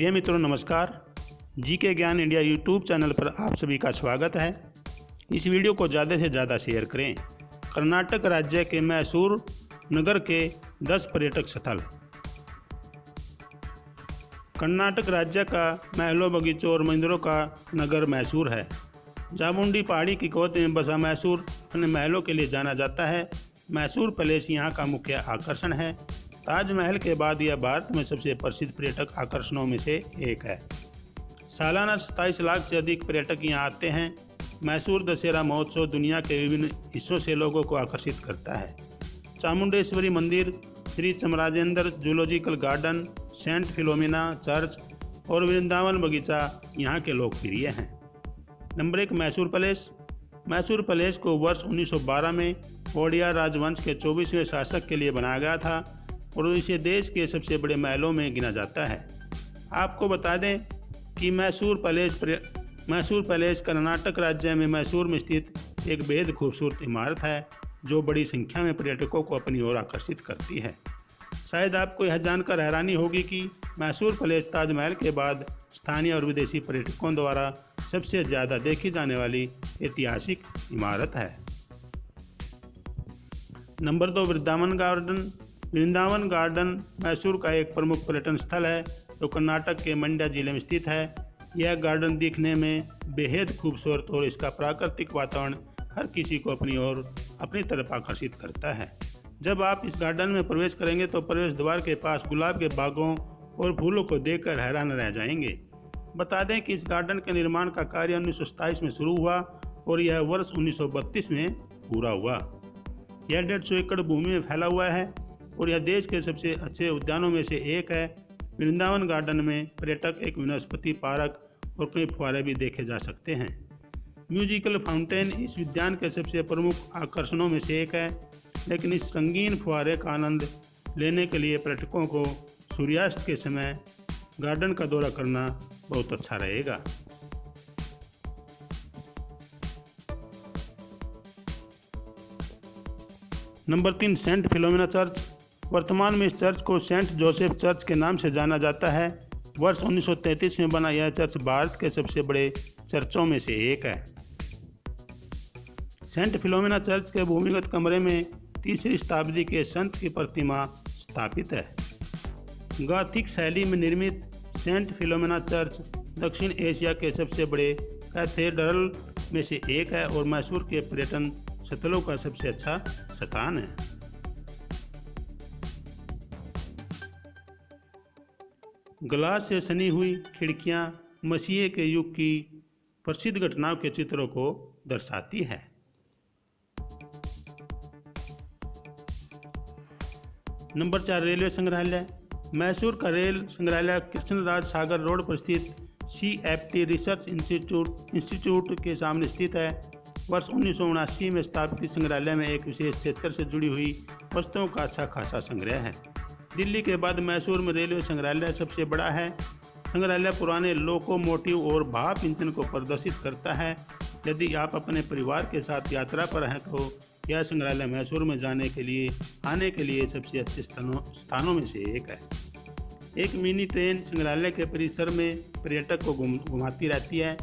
प्रिय मित्रों नमस्कार। जी के ज्ञान इंडिया यूट्यूब चैनल पर आप सभी का स्वागत है। इस वीडियो को ज़्यादा से ज़्यादा शेयर करें। कर्नाटक राज्य के मैसूर नगर के 10 पर्यटक स्थल। कर्नाटक राज्य का महलों, बगीचों और मंदिरों का नगर मैसूर है। चामुंडी पहाड़ी की गोद में बसा मैसूर अपने महलों के लिए जाना जाता है। मैसूर पैलेस यहाँ का मुख्य आकर्षण है। ताजमहल के बाद यह भारत में सबसे प्रसिद्ध पर्यटक आकर्षणों में से एक है। सालाना 27 लाख से अधिक पर्यटक यहाँ आते हैं। मैसूर दशहरा महोत्सव दुनिया के विभिन्न हिस्सों से लोगों को आकर्षित करता है। चामुंडेश्वरी मंदिर, Shri Chamarajendra zoological garden, saint Philomena church और वृंदावन बगीचा यहाँ के लोकप्रिय हैं। Number 1, Mysore palace. Mysore palace को वर्ष 1912 में ओडिया राजवंश के 24वें शासक के लिए बनाया गया था और इसे देश के सबसे बड़े महलों में गिना जाता है। आपको बता दें कि मैसूर पैलेस कर्नाटक राज्य में मैसूर में स्थित एक बेहद खूबसूरत इमारत है जो बड़ी संख्या में पर्यटकों को अपनी ओर आकर्षित करती है। शायद आपको यह जानकर हैरानी होगी कि मैसूर पैलेस ताजमहल के बाद स्थानीय और विदेशी पर्यटकों द्वारा सबसे ज़्यादा देखी जाने वाली ऐतिहासिक इमारत है। Number 2, Vrindavan garden. Vrindavan garden Mysore का एक प्रमुख पर्यटन स्थल है जो कर्नाटक के मंड्या जिले में स्थित है। यह गार्डन दिखने में बेहद खूबसूरत और इसका प्राकृतिक वातावरण हर किसी को अपनी तरफ आकर्षित करता है। जब आप इस गार्डन में प्रवेश करेंगे तो प्रवेश द्वार के पास गुलाब के बागों और फूलों को देखकर हैरान रह जाएंगे। बता दें कि इस गार्डन के निर्माण का कार्य 1927 में शुरू हुआ और यह वर्ष 1932 में पूरा हुआ। यह 150 एकड़ भूमि में फैला हुआ है और यह देश के सबसे अच्छे उद्यानों में से एक है। वृंदावन गार्डन में पर्यटक एक वनस्पति पार्क और कई फुहारे भी देखे जा सकते हैं। म्यूजिकल फाउंटेन इस उद्यान के सबसे प्रमुख आकर्षणों में से एक है, लेकिन इस रंगीन फुहारे का आनंद लेने के लिए पर्यटकों को सूर्यास्त के समय गार्डन का दौरा करना बहुत अच्छा रहेगा। Number 3, saint Philomena church. वर्तमान में इस चर्च को सेंट जोसेफ चर्च के नाम से जाना जाता है। वर्ष 1933 में बना यह चर्च भारत के सबसे बड़े चर्चों में से एक है। सेंट फिलोमिना चर्च के भूमिगत कमरे में 3वीं शताब्दी के संत की प्रतिमा स्थापित है। गॉथिक शैली में निर्मित सेंट फिलोमिना चर्च दक्षिण एशिया के सबसे बड़े कैथेड्रल में से एक है और मैसूर के पर्यटन स्थलों का सबसे अच्छा स्थान है। ग्लास से सनी हुई खिड़कियां मसीह के युग की प्रसिद्ध घटनाओं के चित्रों को दर्शाती है। नंबर 4, रेलवे संग्रहालय। मैसूर का रेल संग्रहालय कृष्णराज सागर रोड पर स्थित CFT रिसर्च इंस्टीट्यूट के सामने स्थित है। वर्ष 1979 में स्थापित संग्रहालय में एक विशेष क्षेत्र से जुड़ी हुई वस्तुओं का अच्छा खासा संग्रह है। दिल्ली के बाद मैसूर में रेलवे संग्रहालय सबसे बड़ा है। संग्रहालय पुराने लोकोमोटिव और भाप इंजन को प्रदर्शित करता है। यदि आप अपने परिवार के साथ यात्रा पर हैं तो यह संग्रहालय मैसूर में आने के लिए सबसे अच्छे स्थानों में से एक है। एक मिनी ट्रेन संग्रहालय के परिसर में पर्यटक को घुमाती रहती है।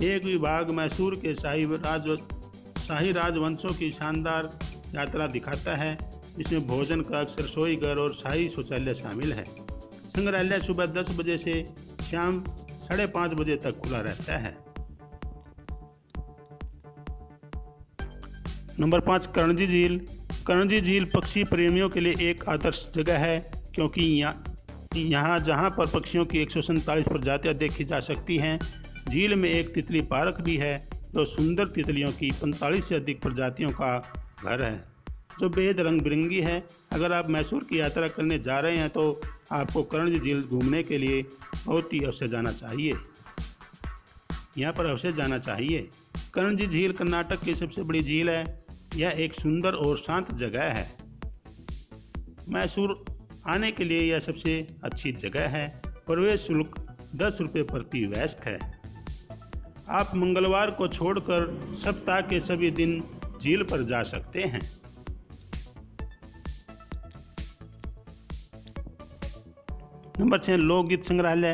एक विभाग मैसूर के शाही राजवंशों की शानदार यात्रा दिखाता है, जिसमें भोजन कक्ष, रसोई घर और शाही शौचालय शामिल है। संग्रहालय सुबह 10 बजे से शाम 5:30 बजे तक खुला रहता है। नंबर 5, करणजी झील। करणजी झील पक्षी प्रेमियों के लिए एक आदर्श जगह है क्योंकि यहाँ जहाँ पर पक्षियों की 147 प्रजातियाँ देखी जा सकती हैं। झील में एक तितली पार्क भी है जो सुंदर तितलियों की 45 से अधिक प्रजातियों का घर है जो बेहद रंग बिरंगी है। अगर आप मैसूर की यात्रा करने जा रहे हैं तो आपको करणजी झील घूमने के लिए अवश्य जाना चाहिए। यहाँ पर अवश्य जाना चाहिए। करणजी झील कर्नाटक की सबसे बड़ी झील है। यह एक सुंदर और शांत जगह है। मैसूर आने के लिए यह सबसे अच्छी जगह है। प्रवेश शुल्क 10 रुपये प्रति वयस्क है। आप मंगलवार को छोड़कर सप्ताह के सभी दिन झील पर जा सकते हैं। नंबर 6, लोकगीत संग्रहालय।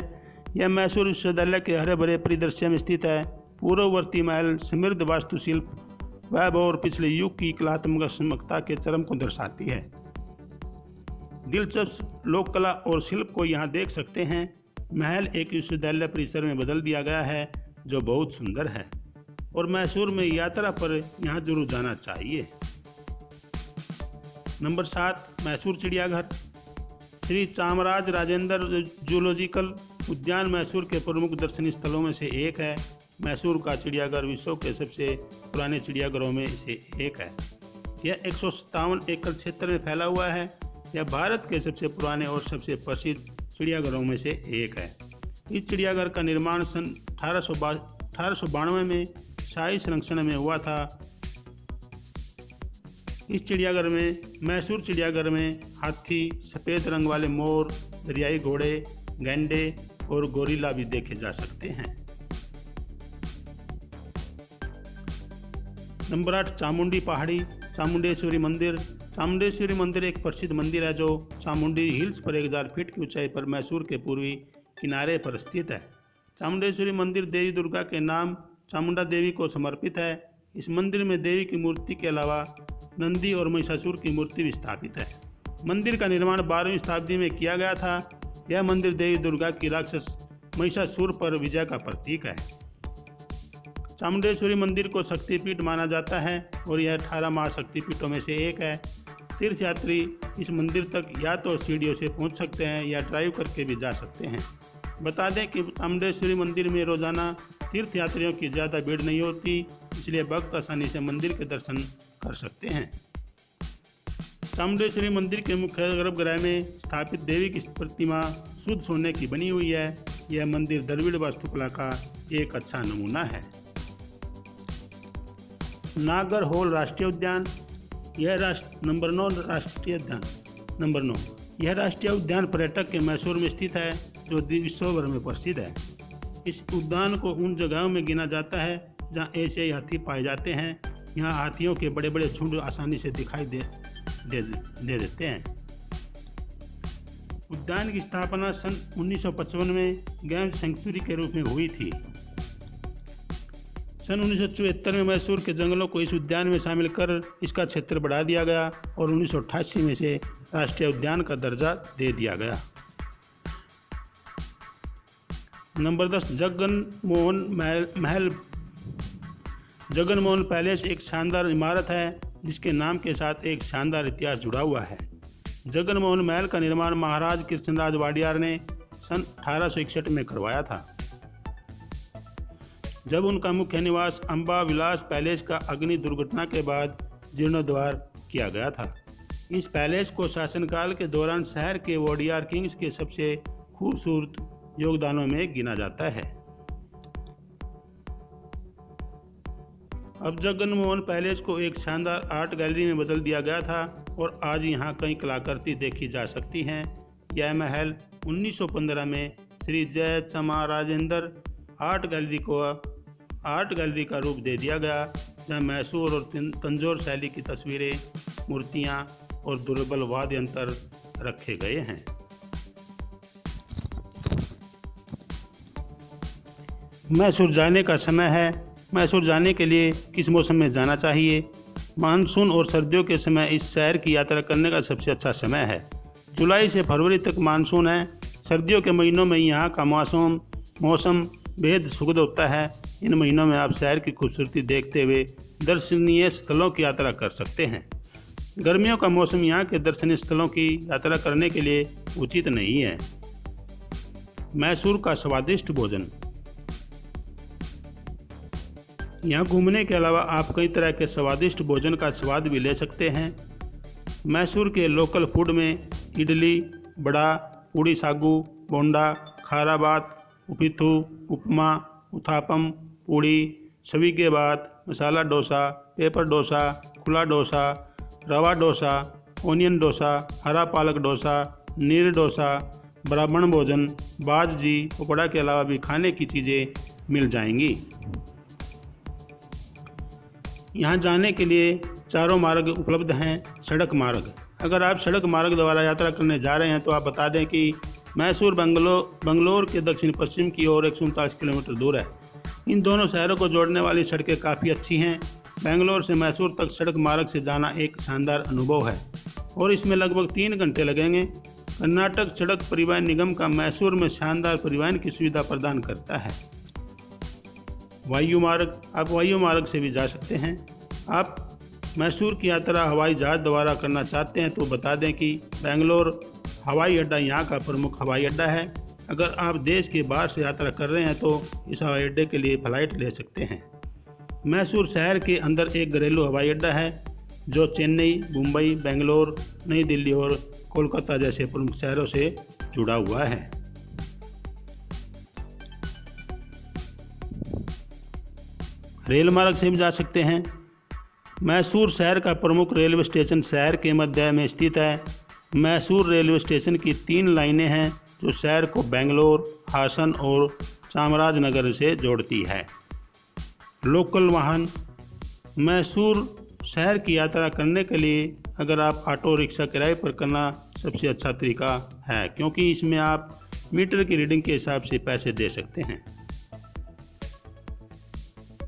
यह मैसूर विश्वविद्यालय के हरे भरे परिदृश्य में स्थित है। पूर्ववर्ती महल समृद्ध वास्तुशिल्प, वैभव और पिछले युग की कलात्मकता के चरम को दर्शाती है। दिलचस्प लोक कला और शिल्प को यहाँ देख सकते हैं। महल एक विश्वविद्यालय परिसर में बदल दिया गया है जो बहुत सुंदर है और मैसूर में यात्रा पर यहाँ जरूर जाना चाहिए। नंबर 7, मैसूर चिड़ियाघर। श्री चामराज राजेंद्र जूलॉजिकल उद्यान मैसूर के प्रमुख दर्शनीय स्थलों में से एक है। मैसूर का चिड़ियाघर विश्व के सबसे पुराने चिड़ियाघरों में से एक है। यह 157 एकड़ क्षेत्र में फैला हुआ है। यह भारत के सबसे पुराने और सबसे प्रसिद्ध चिड़ियाघरों में से एक है। इस चिड़ियाघर का निर्माण सन 1892 में शाही संरक्षण में हुआ था। इस चिड़ियाघर में मैसूर चिड़ियाघर में हाथी, सफ़ेद रंग वाले मोर, दरियाई घोड़े, गैंडे और गोरिल्ला भी देखे जा सकते हैं। नंबर 8, चामुंडी पहाड़ी। चामुंडेश्वरी मंदिर। चामुंडेश्वरी मंदिर एक प्रसिद्ध मंदिर है जो चामुंडी हिल्स पर 1000 फीट की ऊंचाई पर मैसूर के पूर्वी किनारे पर स्थित है। चामुंडेश्वरी मंदिर देवी दुर्गा के नाम चामुंडा देवी को समर्पित है। इस मंदिर में देवी की मूर्ति के अलावा नंदी और महिषासुर की मूर्ति भी स्थापित है। मंदिर का निर्माण 12वीं शताब्दी में किया गया था। यह मंदिर देवी दुर्गा की राक्षस महिषासुर पर विजय का प्रतीक है। चामुंडेश्वरी मंदिर को शक्तिपीठ माना जाता है और यह 18 महाशक्तिपीठों में से एक है। तीर्थयात्री इस मंदिर तक या तो सीढ़ियों से पहुंच सकते हैं या ड्राइव करके भी जा सकते हैं। बता दें कि चामुंडेश्वरी मंदिर में रोजाना तीर्थयात्रियों की ज़्यादा भीड़ नहीं होती, इसलिए भक्त आसानी से मंदिर के दर्शन कर सकते हैं। चामुंडेश्वरी मंदिर के मुख्य गर्भगृह में स्थापित देवी की प्रतिमा शुद्ध सोने की बनी हुई है। यह मंदिर द्रविड़ वास्तुकला का एक अच्छा नमूना है। नागरहोल राष्ट्रीय उद्यान। यह नंबर 9 राष्ट्रीय उद्यान। नंबर 9 यह राष्ट्रीय उद्यान पर्यटक के मैसूर में स्थित है जो विश्व भर में प्रसिद्ध है। इस उद्यान को उन जगहों में गिना जाता है जहां एशियाई हाथी पाए जाते हैं। यहाँ हाथियों के बड़े बड़े झुंड आसानी से दिखाई दे देते हैं। उद्यान की स्थापना सन 1955 में गेम सेंचुरी के रूप में हुई थी। सन 1974 में मैसूर के जंगलों को इस उद्यान में शामिल कर इसका क्षेत्र बढ़ा दिया गया और 1988 में से राष्ट्रीय उद्यान का दर्जा दे दिया गया। नंबर 10, जगन महल। जगन मोहन पैलेस एक शानदार इमारत है जिसके नाम के साथ एक शानदार इतिहास जुड़ा हुआ है। जगन मोहन महल का निर्माण महाराज कृष्णराज वाडियार ने सन 1861 में करवाया था, जब उनका मुख्य निवास अंबा विलास पैलेस का अग्नि दुर्घटना के बाद जीर्णोद्धार किया गया था। इस पैलेस को शासनकाल के दौरान शहर के वाडियार किंग्स के सबसे खूबसूरत योगदानों में गिना जाता है। अब जगन मोहन पैलेस को एक शानदार आर्ट गैलरी में बदल दिया गया था और आज यहाँ कई कलाकृति देखी जा सकती हैं। यह महल 1915 में श्री जय चामराजेंद्र आर्ट गैलरी का रूप दे दिया गया, जहाँ मैसूर और तंजौर शैली की तस्वीरें, मूर्तियाँ और दुर्लभ वाद्य यंत्र रखे गए हैं। मैसूर जाने का समय है। मैसूर जाने के लिए किस मौसम में जाना चाहिए? मानसून और सर्दियों के समय इस शहर की यात्रा करने का सबसे अच्छा समय है। जुलाई से फरवरी तक मानसून है। सर्दियों के महीनों में यहाँ का मौसम बेहद सुखद होता है। इन महीनों में आप शहर की खूबसूरती देखते हुए दर्शनीय स्थलों की यात्रा कर सकते हैं। गर्मियों का मौसम यहाँ के दर्शनीय स्थलों की यात्रा करने के लिए उचित नहीं है। मैसूर का स्वादिष्ट भोजन। यहाँ घूमने के अलावा आप कई तरह के स्वादिष्ट भोजन का स्वाद भी ले सकते हैं। मैसूर के लोकल फूड में इडली, बड़ा, पूड़ी सागू, बोंडा, खाराबात, उपिथु, उपमा, उत्थापम, पूड़ी, सवीगे बात, मसाला डोसा, पेपर डोसा, खुला डोसा, रवा डोसा, ओनियन डोसा, हरा पालक डोसा, नीर डोसा, ब्राह्मण भोजन, बाजजी, पकौड़ा के अलावा भी खाने की चीज़ें मिल जाएंगी। यहाँ जाने के लिए चारों मार्ग उपलब्ध हैं। सड़क मार्ग। अगर आप सड़क मार्ग द्वारा यात्रा करने जा रहे हैं तो आप बता दें कि मैसूर बंगलोर के दक्षिण पश्चिम की ओर 139 किलोमीटर दूर है। इन दोनों शहरों को जोड़ने वाली सड़कें काफ़ी अच्छी हैं। बेंगलोर से मैसूर तक सड़क मार्ग से जाना एक शानदार अनुभव है और इसमें लगभग 3 घंटे लगेंगे। कर्नाटक सड़क परिवहन निगम का मैसूर में शानदार परिवहन की सुविधा प्रदान करता है। वायु मार्ग, आप वायु मार्ग से भी जा सकते हैं। आप मैसूर की यात्रा हवाई जहाज़ द्वारा करना चाहते हैं तो बता दें कि बेंगलोर हवाई अड्डा यहाँ का प्रमुख हवाई अड्डा है। अगर आप देश के बाहर से यात्रा कर रहे हैं तो इस हवाई अड्डे के लिए फ़्लाइट ले सकते हैं। मैसूर शहर के अंदर एक घरेलू हवाई अड्डा है जो चेन्नई, मुंबई, बेंगलोर, नई दिल्ली और कोलकाता जैसे प्रमुख शहरों से जुड़ा हुआ है। रेल मार्ग से भी जा सकते हैं। मैसूर शहर का प्रमुख रेलवे स्टेशन शहर के मध्य में स्थित है। मैसूर रेलवे स्टेशन की 3 लाइनें हैं जो शहर को बेंगलोर, हासन और चामराजनगर से जोड़ती है। लोकल वाहन, मैसूर शहर की यात्रा करने के लिए अगर आप ऑटो रिक्शा किराए पर करना सबसे अच्छा तरीका है, क्योंकि इसमें आप मीटर की रीडिंग के हिसाब से पैसे दे सकते हैं।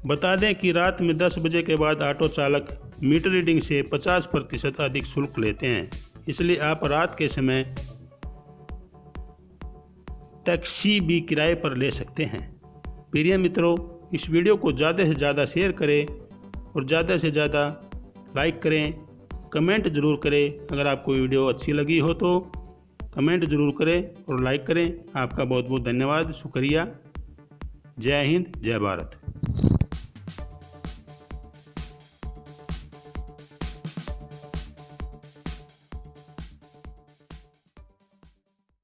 बता दें कि रात में 10 बजे के बाद ऑटो चालक मीटर रीडिंग से 50% अधिक शुल्क लेते हैं, इसलिए आप रात के समय टैक्सी भी किराए पर ले सकते हैं। प्रिय मित्रों, इस वीडियो को ज़्यादा से ज़्यादा शेयर करें और ज़्यादा से ज़्यादा लाइक करें, कमेंट ज़रूर करें। अगर आपको वीडियो अच्छी लगी हो तो कमेंट ज़रूर करें और लाइक करें। आपका बहुत बहुत धन्यवाद, शुक्रिया। जय हिंद, जय भारत।